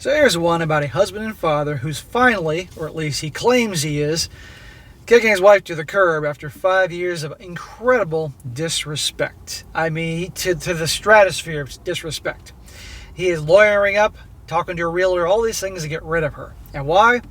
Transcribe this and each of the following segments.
So here's one about a husband and father who's finally, or at least he claims he is, kicking his wife to the curb after 5 years of incredible disrespect. I mean, to the stratosphere of disrespect. He is lawyering up, talking to a realtor, all these things to get rid of her. And why?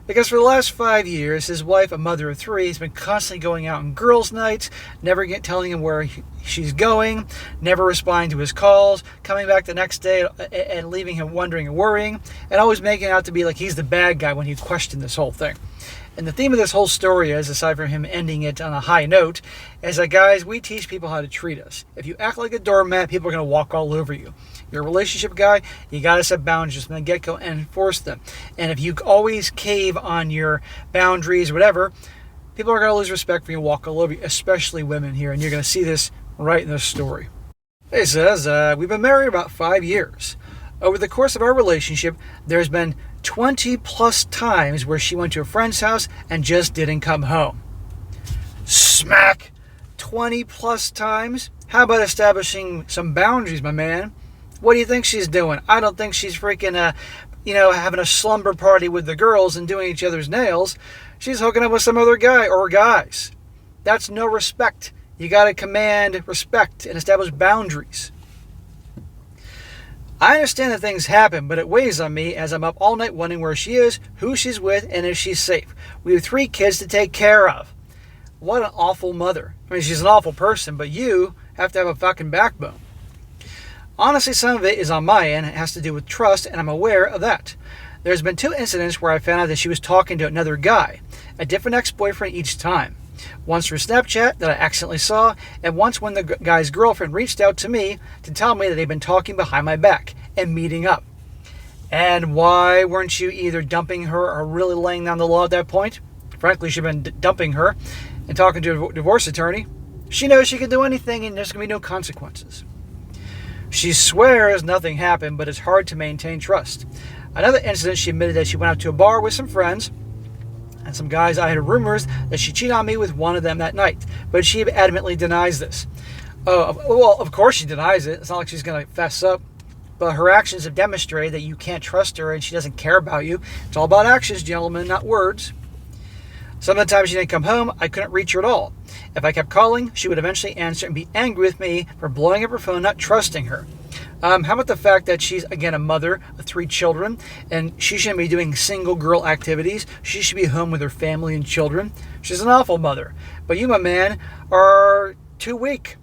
Because for the last 5 years, his wife, a mother of three, has been constantly going out on girls' nights, never telling him where she's going, never responding to his calls, coming back the next day and leaving him wondering and worrying, and always making out to be like he's the bad guy when he questioned this whole thing. And the theme of this whole story is, aside from him ending it on a high note, is that, guys, we teach people how to treat us. If you act like a doormat, people are going to walk all over you. You're a relationship guy, you got to set boundaries from the get-go and enforce them. And if you always cave on your boundaries or whatever, people are going to lose respect for you and walk all over you, especially women here. And you're going to see this right in this story. It says, we've been married about 5 years. Over the course of our relationship, there's been 20 plus times where she went to a friend's house and just didn't come home. Smack! 20 plus times? How about establishing some boundaries, my man? What do you think she's doing? I don't think she's freaking, having a slumber party with the girls and doing each other's nails. She's hooking up with some other guy or guys. That's no respect. You got to command respect and establish boundaries. I understand that things happen, but it weighs on me as I'm up all night wondering where she is, who she's with, and if she's safe. We have 3 kids to take care of. What an awful mother. I mean, she's an awful person, but you have to have a fucking backbone. Honestly, some of it is on my end. It has to do with trust, and I'm aware of that. There's been 2 incidents where I found out that she was talking to another guy, a different ex-boyfriend each time. Once through Snapchat that I accidentally saw, and once when the guy's girlfriend reached out to me to tell me that they'd been talking behind my back and meeting up. And why weren't you either dumping her or really laying down the law at that point? Frankly, she'd been dumping her and talking to a divorce attorney. She knows she can do anything and there's going to be no consequences. She swears nothing happened, but it's hard to maintain trust. Another incident, she admitted that she went out to a bar with some friends and some guys. I had rumors that she cheated on me with one of them that night, but she adamantly denies this. Well, of course she denies it. It's not like she's going to fess up. But her actions have demonstrated that you can't trust her and she doesn't care about you. It's all about actions, gentlemen, not words. Some of the times she didn't come home, I couldn't reach her at all. If I kept calling, she would eventually answer and be angry with me for blowing up her phone, not trusting her. How about the fact that she's, again, a mother of 3 children, and she shouldn't be doing single girl activities. She should be home with her family and children. She's an awful mother. But you, my man, are too weak.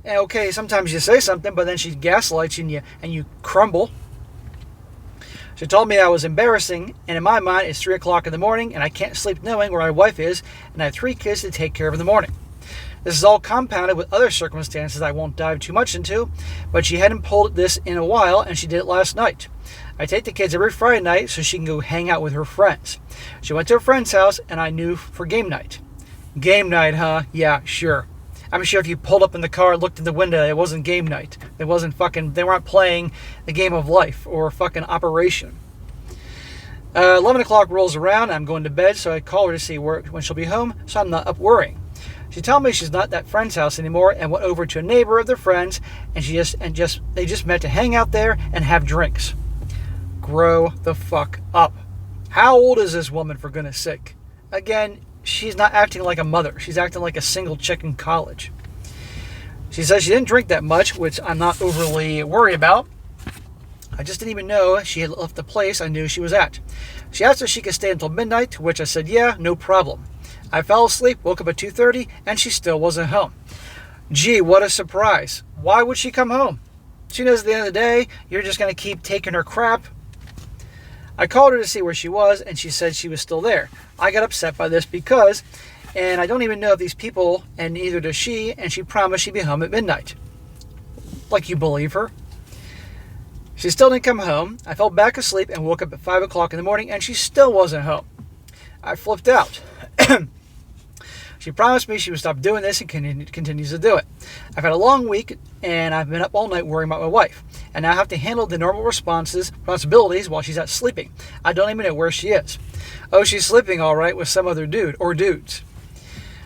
And okay, sometimes you say something, but then she gaslights you and you crumble. She told me I was embarrassing, and in my mind, it's 3 o'clock in the morning, and I can't sleep knowing where my wife is, and I have 3 kids to take care of in the morning. This is all compounded with other circumstances I won't dive too much into, but she hadn't pulled this in a while, and she did it last night. I take the kids every Friday night so she can go hang out with her friends. She went to a friend's house, and I knew for game night. Game night, huh? Yeah, sure. I'm sure if you pulled up in the car and looked in the window, it wasn't game night. They weren't playing the game of life or fucking Operation. 11 o'clock rolls around, I'm going to bed, so I call her to see when she'll be home, so I'm not up worrying. She told me she's not at that friend's house anymore and went over to a neighbor of their friends, and they just met to hang out there and have drinks. Grow the fuck up. How old is this woman, for goodness sake? Again, she's not acting like a mother. She's acting like a single chick in college. She says she didn't drink that much, which I'm not overly worried about. I just didn't even know she had left the place I knew she was at. She asked if she could stay until midnight, to which I said, yeah, no problem. I fell asleep, woke up at 2:30, and she still wasn't home. Gee, what a surprise. Why would she come home? She knows at the end of the day, you're just going to keep taking her crap. I called her to see where she was, and she said she was still there. I got upset by this because, and I don't even know if these people, and neither does she, and she promised she'd be home at midnight. Like you believe her? She still didn't come home. I fell back asleep and woke up at 5 o'clock in the morning, and she still wasn't home. I flipped out. She promised me she would stop doing this and continues to do it. I've had a long week, and I've been up all night worrying about my wife. And now I have to handle the normal responsibilities while she's out sleeping. I don't even know where she is. Oh, she's sleeping all right with some other dude or dudes.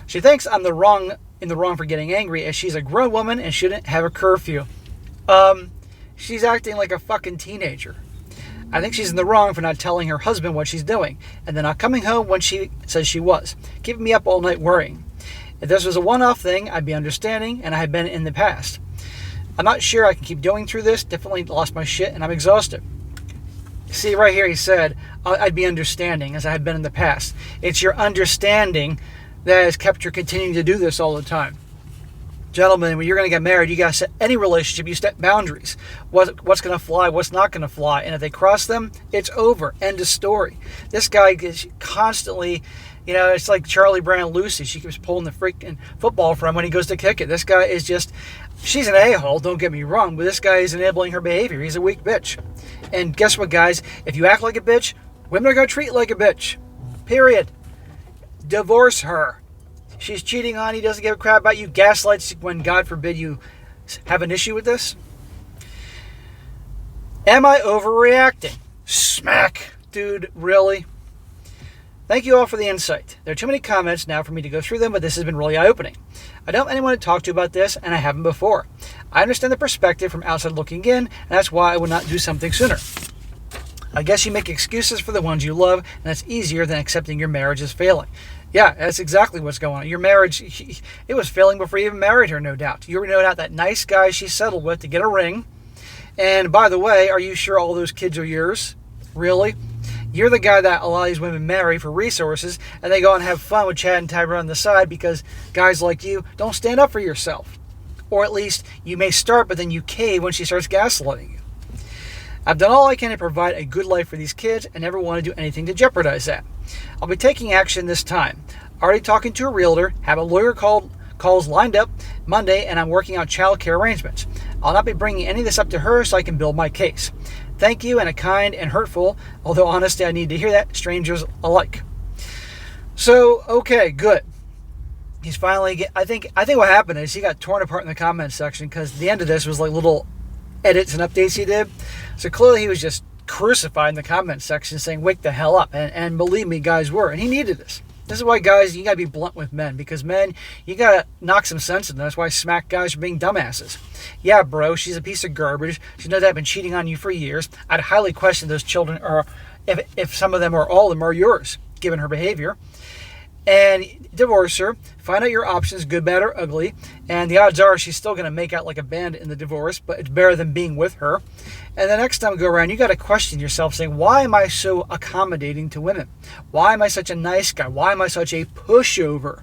She thinks I'm in the wrong for getting angry, as she's a grown woman and shouldn't have a curfew. She's acting like a fucking teenager. I think she's in the wrong for not telling her husband what she's doing, and then not coming home when she says she was, keeping me up all night worrying. If this was a one-off thing, I'd be understanding, and I have been in the past. I'm not sure I can keep going through this. Definitely lost my shit, and I'm exhausted. See, right here he said, I'd be understanding, as I have been in the past. It's your understanding that has kept you continuing to do this all the time. Gentlemen, when you're going to get married, you got to set any relationship, you set boundaries. What's going to fly, what's not going to fly. And if they cross them, it's over. End of story. This guy is constantly, it's like Charlie Brown Lucy. She keeps pulling the freaking football from when he goes to kick it. This guy is just, she's an a-hole, don't get me wrong, but this guy is enabling her behavior. He's a weak bitch. And guess what, guys? If you act like a bitch, women are going to treat you like a bitch. Period. Divorce her. She's cheating on you, doesn't give a crap about you, gaslights when, God forbid, you have an issue with this. Am I overreacting? Smack. Dude, really? Thank you all for the insight. There are too many comments now for me to go through them, but this has been really eye-opening. I don't have anyone to talk to about this, and I haven't before. I understand the perspective from outside looking in, and that's why I would not do something sooner. I guess you make excuses for the ones you love, and that's easier than accepting your marriage is failing. Yeah, that's exactly what's going on. Your marriage, it was failing before you even married her, no doubt. You were no doubt that nice guy she settled with to get a ring. And by the way, are you sure all those kids are yours? Really? You're the guy that a lot of these women marry for resources, and they go and have fun with Chad and Tiber on the side because guys like you don't stand up for yourself. Or at least you may start, but then you cave when she starts gaslighting you. I've done all I can to provide a good life for these kids and never want to do anything to jeopardize that. I'll be taking action this time. Already talking to a realtor, have a lawyer calls lined up Monday, and I'm working out child care arrangements. I'll not be bringing any of this up to her so I can build my case. Thank you, and a kind and hurtful, although honestly I need to hear that, strangers alike. So, okay, good. He's finally, I think what happened is he got torn apart in the comments section because the end of this was like little edits and updates he did. So clearly he was just crucified in the comments section saying, wake the hell up. And believe me, guys were. And he needed this. This is why, guys, you got to be blunt with men. Because men, you got to knock some sense into them. That's why I smack guys for being dumbasses. Yeah, bro, she's a piece of garbage. She knows I've been cheating on you for years. I'd highly question those children are, if some of them or all of them are yours, given her behavior. And divorce her, find out your options, good, bad, or ugly, and the odds are she's still going to make out like a bandit in the divorce, but it's better than being with her. And the next time you go around, you got to question yourself, saying, why am I so accommodating to women? Why am I such a nice guy? Why am I such a pushover?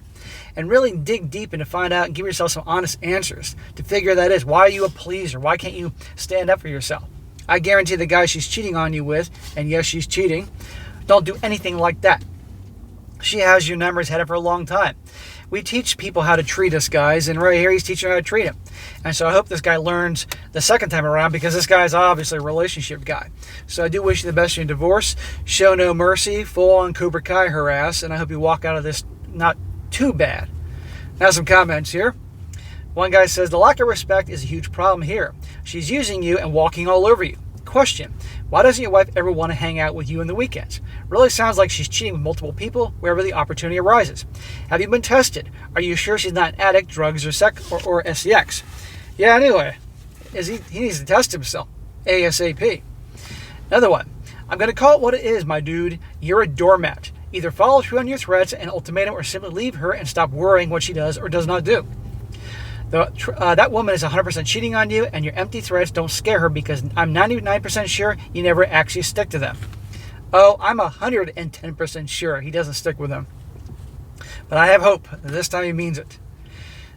And really dig deep and to find out and give yourself some honest answers to figure that is. Why are you a pleaser? Why can't you stand up for yourself? I guarantee the guy she's cheating on you with, and yes, she's cheating, don't do anything like that. She has your numbers headed for a long time. We teach people how to treat us, guys, and right here he's teaching how to treat him. And so I hope this guy learns the second time around because this guy is obviously a relationship guy. So I do wish you the best in your divorce. Show no mercy, full on Cobra Kai her ass, and I hope you walk out of this not too bad. Now some comments here. One guy says, the lack of respect is a huge problem here. She's using you and walking all over you. Question, why doesn't your wife ever want to hang out with you on the weekends? Really sounds like she's cheating with multiple people wherever the opportunity arises. Have you been tested? Are you sure she's not an addict, drugs, or SEX? Yeah, anyway, he needs to test himself. ASAP. Another one. I'm going to call it what it is, my dude. You're a doormat. Either follow through on your threats and ultimatum or simply leave her and stop worrying what she does or does not do. That woman is 100% cheating on you, and your empty threats don't scare her because I'm 99% sure you never actually stick to them. Oh, I'm 110% sure he doesn't stick with them. But I have hope that this time he means it.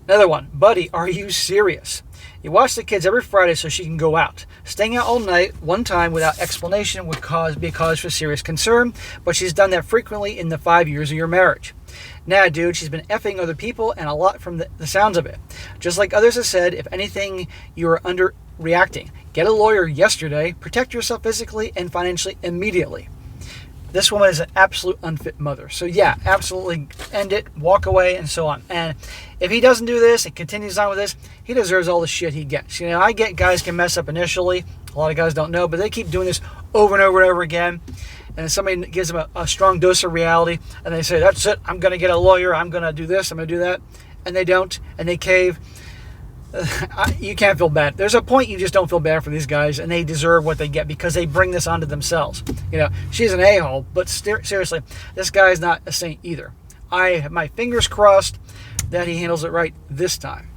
Another one. Buddy, are you serious? You watch the kids every Friday so she can go out. Staying out all night one time without explanation would be a cause for serious concern, but she's done that frequently in the 5 years of your marriage. Nah, dude, she's been effing other people and a lot from the sounds of it. Just like others have said, if anything, you are underreacting. Get a lawyer yesterday. Protect yourself physically and financially immediately. This woman is an absolute unfit mother. So yeah, absolutely end it, walk away, and so on. And if he doesn't do this and continues on with this, he deserves all the shit he gets. You know, I get guys can mess up initially. A lot of guys don't know, but they keep doing this over and over and over again. And somebody gives them a strong dose of reality, and they say, that's it, I'm going to get a lawyer, I'm going to do this, I'm going to do that. And they don't, and they cave. you can't feel bad. There's a point you just don't feel bad for these guys, and they deserve what they get because they bring this onto themselves. You know, she's an a-hole, but seriously, this guy's not a saint either. I have my fingers crossed that he handles it right this time.